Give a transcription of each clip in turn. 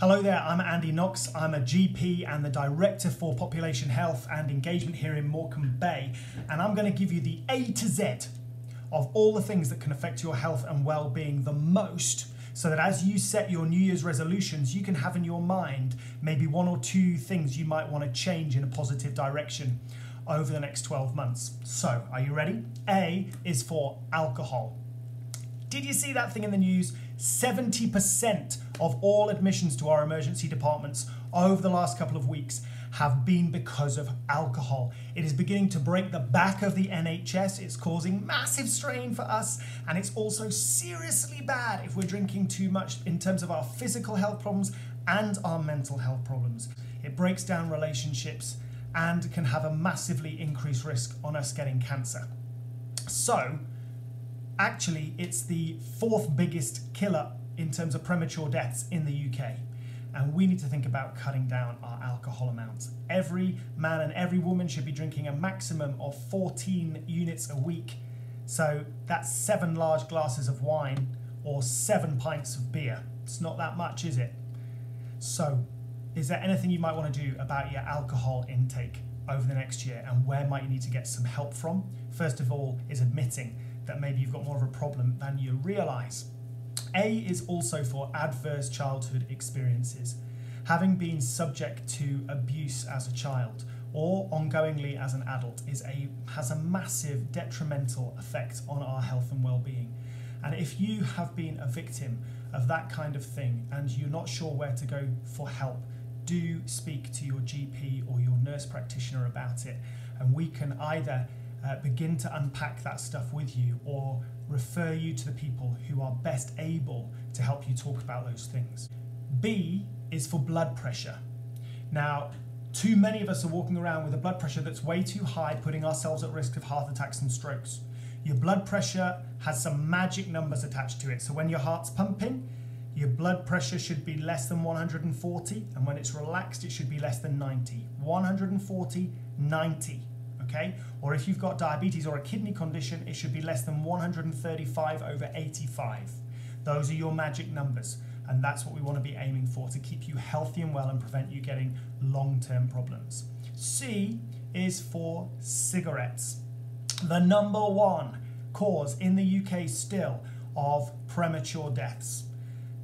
Hello there, I'm Andy Knox. I'm a GP and the Director for Population Health and Engagement here in Morecambe Bay, and I'm going to give you the A to Z of all the things that can affect your health and well-being the most, so that as you set your New Year's resolutions, you can have in your mind maybe one or two things you might want to change in a positive direction over the next 12 months. So, are you ready? A is for alcohol. Did you see that thing in the news? 70% of all admissions to our emergency departments over the last couple of weeks have been because of alcohol. It is beginning to break the back of the NHS. It's causing massive strain for us, and it's also seriously bad if we're drinking too much in terms of our physical health problems and our mental health problems. It breaks down relationships and can have a massively increased risk on us getting cancer. So, actually, it's the fourth biggest killer in terms of premature deaths in the UK. And we need to think about cutting down our alcohol amounts. Every man and every woman should be drinking a maximum of 14 units a week. So that's 7 large glasses of wine or 7 pints of beer. It's not that much, is it? So, is there anything you might want to do about your alcohol intake over the next year, and where might you need to get some help from? First of all is admitting that maybe you've got more of a problem than you realise. A is also for adverse childhood experiences. Having been subject to abuse as a child or ongoingly as an adult has a massive detrimental effect on our health and well-being. And if you have been a victim of that kind of thing and you're not sure where to go for help, do speak to your GP or your nurse practitioner about it, and we can either begin to unpack that stuff with you or refer you to the people who are best able to help you talk about those things. B is for blood pressure. Now, too many of us are walking around with a blood pressure that's way too high, putting ourselves at risk of heart attacks and strokes. Your blood pressure has some magic numbers attached to it. So when your heart's pumping, your blood pressure should be less than 140, and when it's relaxed, it should be less than 90. 140, 90. Okay? Or if you've got diabetes or a kidney condition, it should be less than 135 over 85. Those are your magic numbers, and that's what we want to be aiming for to keep you healthy and well and prevent you getting long-term problems. C is for cigarettes. The number one cause in the UK still of premature deaths.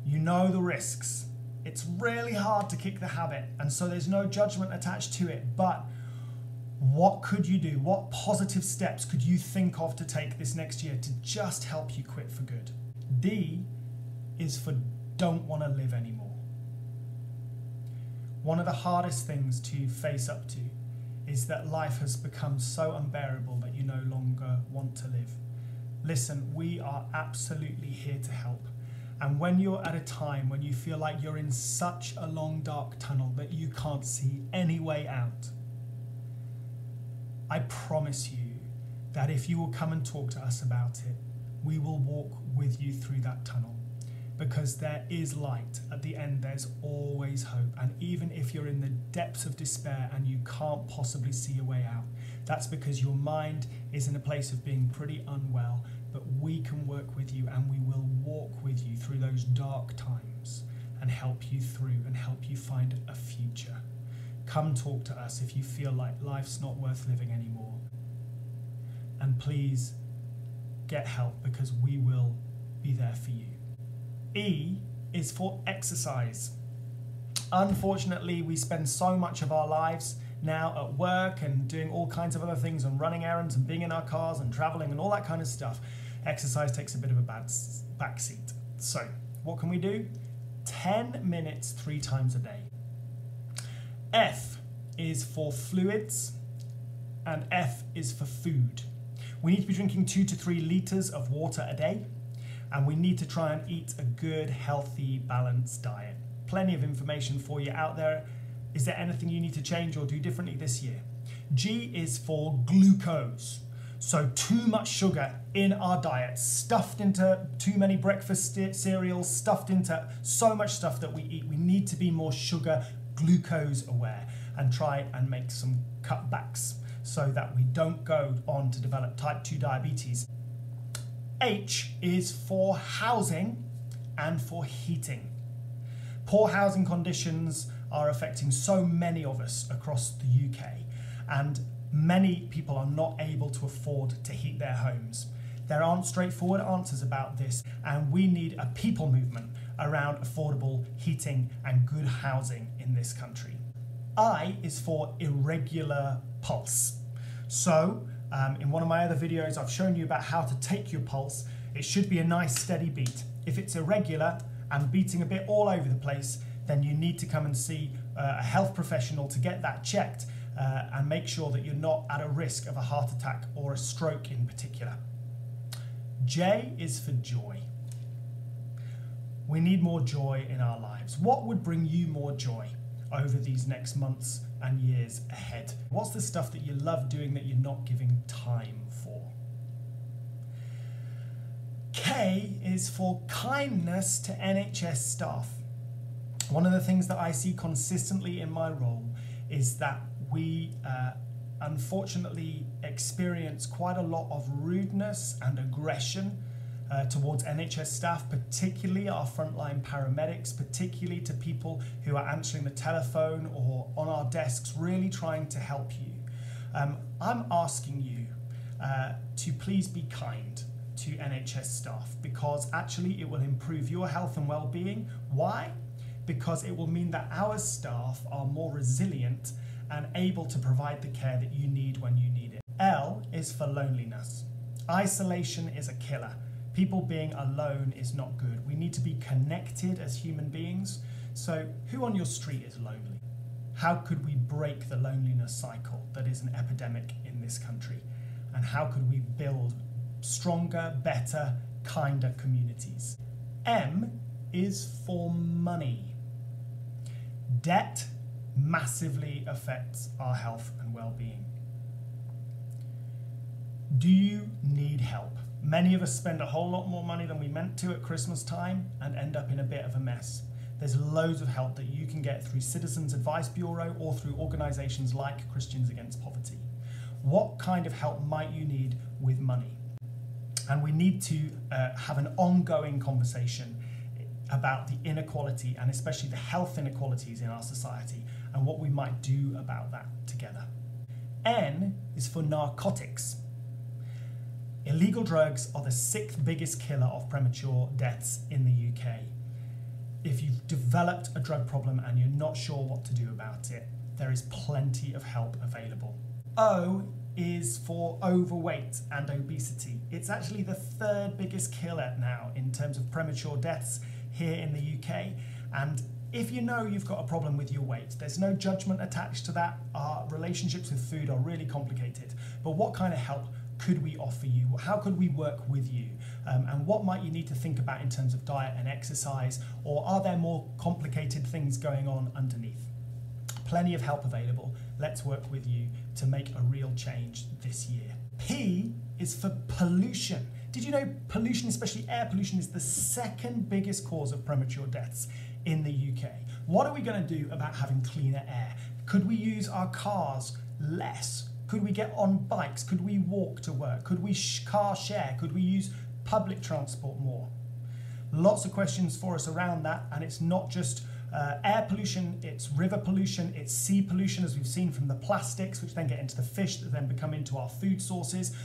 You know the risks. It's really hard to kick the habit, and so there's no judgment attached to it, but what could you do? What positive steps could you think of to take this next year to just help you quit for good? D is for don't want to live anymore. One of the hardest things to face up to is that life has become so unbearable that you no longer want to live. Listen, we are absolutely here to help. And when you're at a time when you feel like you're in such a long dark tunnel that you can't see any way out, I promise you that if you will come and talk to us about it, we will walk with you through that tunnel. Because there is light at the end, there's always hope. And even if you're in the depths of despair and you can't possibly see a way out, that's because your mind is in a place of being pretty unwell. But we can work with you, and we will walk with you through those dark times and help you through and help you find a future. Come talk to us if you feel like life's not worth living anymore. And please get help, because we will be there for you. E is for exercise. Unfortunately, we spend so much of our lives now at work and doing all kinds of other things and running errands and being in our cars and traveling and all that kind of stuff. Exercise takes a bit of a backseat. So, what can we do? 10 minutes 3 times a day. F is for fluids, and F is for food. We need to be drinking 2 to 3 litres of water a day, and we need to try and eat a good, healthy, balanced diet. Plenty of information for you out there. Is there anything you need to change or do differently this year? G is for glucose. So too much sugar in our diet, stuffed into too many breakfast cereals, stuffed into so much stuff that we eat. We need to be more sugar glucose aware and try and make some cutbacks so that we don't go on to develop type 2 diabetes. H is for housing and for heating. Poor housing conditions are affecting so many of us across the UK, and many people are not able to afford to heat their homes. There aren't straightforward answers about this, and we need a people movement around affordable heating and good housing in this country. I is for Irregular Pulse. So, in one of my other videos, I've shown you about how to take your pulse. It should be a nice steady beat. If it's irregular and beating a bit all over the place, then you need to come and see a health professional to get that checked and make sure that you're not at a risk of a heart attack or a stroke in particular. J is for joy. We need more joy in our lives. What would bring you more joy over these next months and years ahead? What's the stuff that you love doing that you're not giving time for? K is for kindness to NHS staff. One of the things that I see consistently in my role is that we unfortunately experience quite a lot of rudeness and aggression towards NHS staff, particularly our frontline paramedics, particularly to people who are answering the telephone or on our desks, really trying to help you. I'm asking you to please be kind to NHS staff, because actually it will improve your health and well-being. Why? Because it will mean that our staff are more resilient and able to provide the care that you need when you need it. L is for loneliness. Isolation is a killer. People being alone is not good. We need to be connected as human beings. So who on your street is lonely? How could we break the loneliness cycle that is an epidemic in this country? And how could we build stronger, better, kinder communities? M is for money. Debt massively affects our health and well-being. Do you need help? Many of us spend a whole lot more money than we meant to at Christmas time and end up in a bit of a mess. There's loads of help that you can get through Citizens Advice Bureau or through organisations like Christians Against Poverty. What kind of help might you need with money? And we need to have an ongoing conversation about the inequality and especially the health inequalities in our society and what we might do about that together. N is for narcotics. Illegal drugs are the 6th biggest killer of premature deaths in the UK. If you've developed a drug problem and you're not sure what to do about it, there is plenty of help available. O is for overweight and obesity. It's actually the 3rd biggest killer now in terms of premature deaths here in the UK. And if you know you've got a problem with your weight, there's no judgment attached to that. Our relationships with food are really complicated. But what kind of help could we offer you? How could we work with you? And what might you need to think about in terms of diet and exercise? Or are there more complicated things going on underneath? Plenty of help available. Let's work with you to make a real change this year. P is for pollution. Did you know pollution, especially air pollution, is the 2nd biggest cause of premature deaths in the UK? What are we going to do about having cleaner air? Could we use our cars less? Could we get on bikes? Could we walk to work? Could we car share? Could we use public transport more? Lots of questions for us around that, and it's not just air pollution, it's river pollution, it's sea pollution, as we've seen from the plastics, which then get into the fish that then become into our food sources.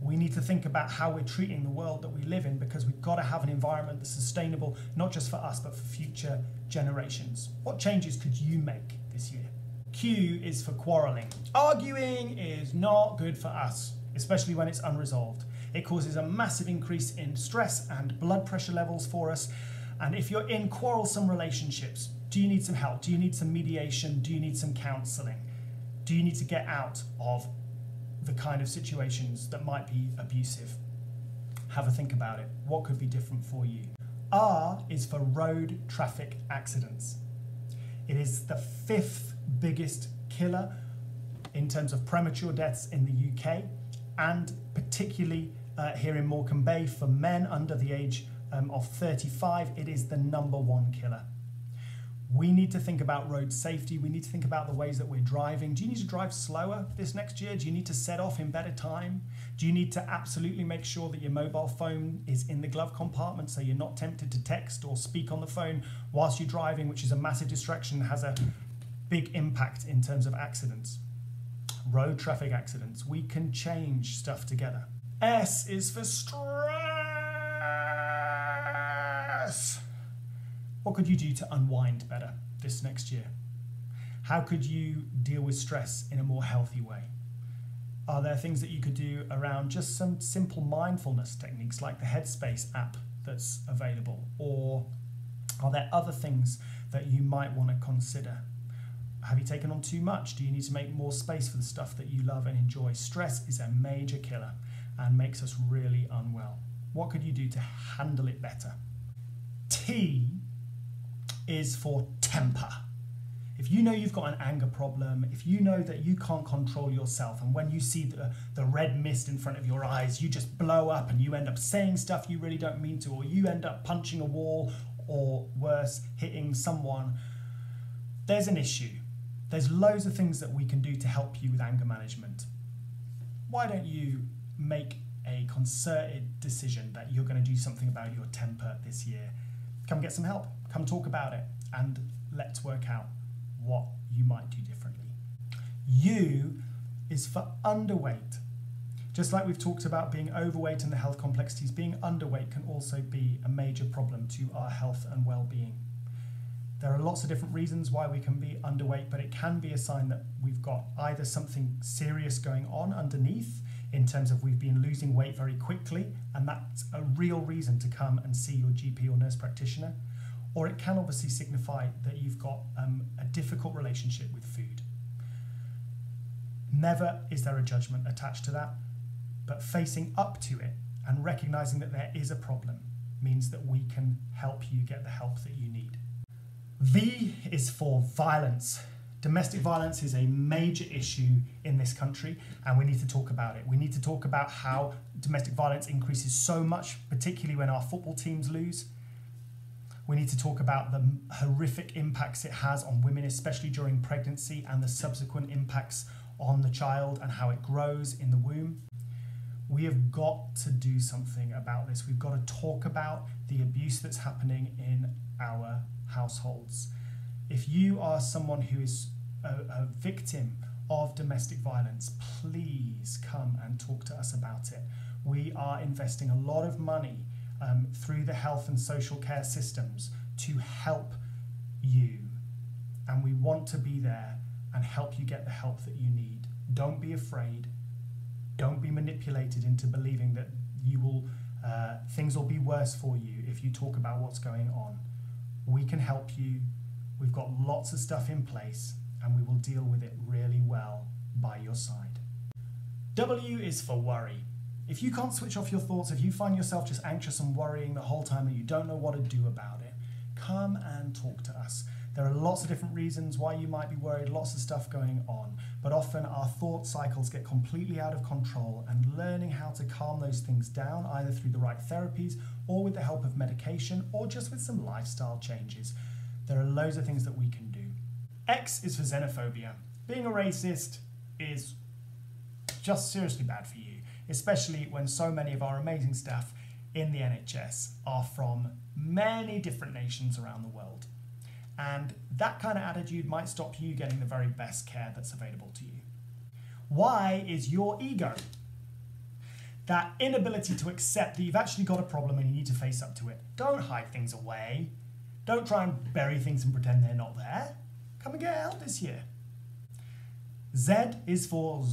We need to think about how we're treating the world that we live in, because we've got to have an environment that's sustainable, not just for us, but for future generations. What changes could you make this year? Q is for quarreling. Arguing is not good for us, especially when it's unresolved. It causes a massive increase in stress and blood pressure levels for us. And if you're in quarrelsome relationships, do you need some help? Do you need some mediation? Do you need some counselling? Do you need to get out of the kind of situations that might be abusive? Have a think about it. What could be different for you? R is for road traffic accidents. It is the 5th biggest killer in terms of premature deaths in the UK, and particularly here in Morecambe Bay for men under the age of 35, it is the #1 killer. We need to think about road safety. We need to think about the ways that we're driving. Do you need to drive slower this next year? Do you need to set off in better time? Do you need to absolutely make sure that your mobile phone is in the glove compartment so you're not tempted to text or speak on the phone whilst you're driving, which is a massive distraction and has a big impact in terms of accidents? Road traffic accidents. We can change stuff together. S is for stress. What could you do to unwind better this next year? How could you deal with stress in a more healthy way? Are there things that you could do around just some simple mindfulness techniques like the Headspace app that's available? Or are there other things that you might want to consider? Have you taken on too much? Do you need to make more space for the stuff that you love and enjoy? Stress is a major killer and makes us really unwell. What could you do to handle it better? T is for temper. If you know you've got an anger problem, if you know that you can't control yourself, and when you see the red mist in front of your eyes, you just blow up and you end up saying stuff you really don't mean to, or you end up punching a wall, or worse, hitting someone, there's an issue. There's loads of things that we can do to help you with anger management. Why don't you make a concerted decision that you're going to do something about your temper this year? Come get some help. Come talk about it, and let's work out what you might do differently. U is for underweight. Just like we've talked about being overweight and the health complexities, being underweight can also be a major problem to our health and well-being. There are lots of different reasons why we can be underweight, but it can be a sign that we've got either something serious going on underneath in terms of we've been losing weight very quickly, and that's a real reason to come and see your GP or nurse practitioner, or it can obviously signify that you've got a difficult relationship with food. Never is there a judgment attached to that, but facing up to it and recognizing that there is a problem means that we can help you get the help that you need. V is for violence. Domestic violence is a major issue in this country, and we need to talk about it. We need to talk about how domestic violence increases so much, particularly when our football teams lose. We need to talk about the horrific impacts it has on women, especially during pregnancy, and the subsequent impacts on the child and how it grows in the womb. We have got to do something about this. We've got to talk about the abuse that's happening in our households. If you are someone who is a victim of domestic violence, please come and talk to us about it. We are investing a lot of money through the health and social care systems to help you, and we want to be there and help you get the help that you need. Don't be afraid. Don't be manipulated into believing that you will things will be worse for you if you talk about what's going on. We can help you. We've got lots of stuff in place, and we will deal with it really well by your side. W is for worry. If you can't switch off your thoughts, if you find yourself just anxious and worrying the whole time and you don't know what to do about it, come and talk to us. There are lots of different reasons why you might be worried, lots of stuff going on, but often our thought cycles get completely out of control, and learning how to calm those things down, either through the right therapies or with the help of medication or just with some lifestyle changes. There are loads of things that we can do. X is for xenophobia. Being a racist is just seriously bad for you, especially when so many of our amazing staff in the NHS are from many different nations around the world. And that kind of attitude might stop you getting the very best care that's available to you. Y is your ego. That inability to accept that you've actually got a problem and you need to face up to it. Don't hide things away. Don't try and bury things and pretend they're not there. Come and get help this year. Z is for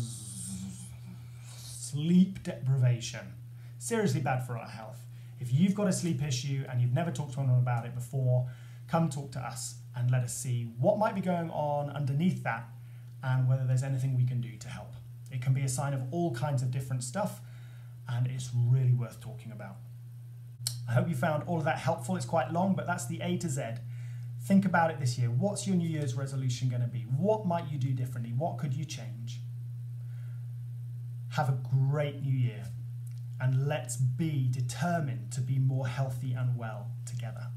sleep deprivation. Seriously bad for our health. If you've got a sleep issue and you've never talked to anyone about it before, come talk to us and let us see what might be going on underneath that and whether there's anything we can do to help. It can be a sign of all kinds of different stuff, and it's really worth talking about. I hope you found all of that helpful. It's quite long, but that's the A to Z. Think about it this year. What's your New Year's resolution going to be? What might you do differently? What could you change? Have a great new year, and let's be determined to be more healthy and well together.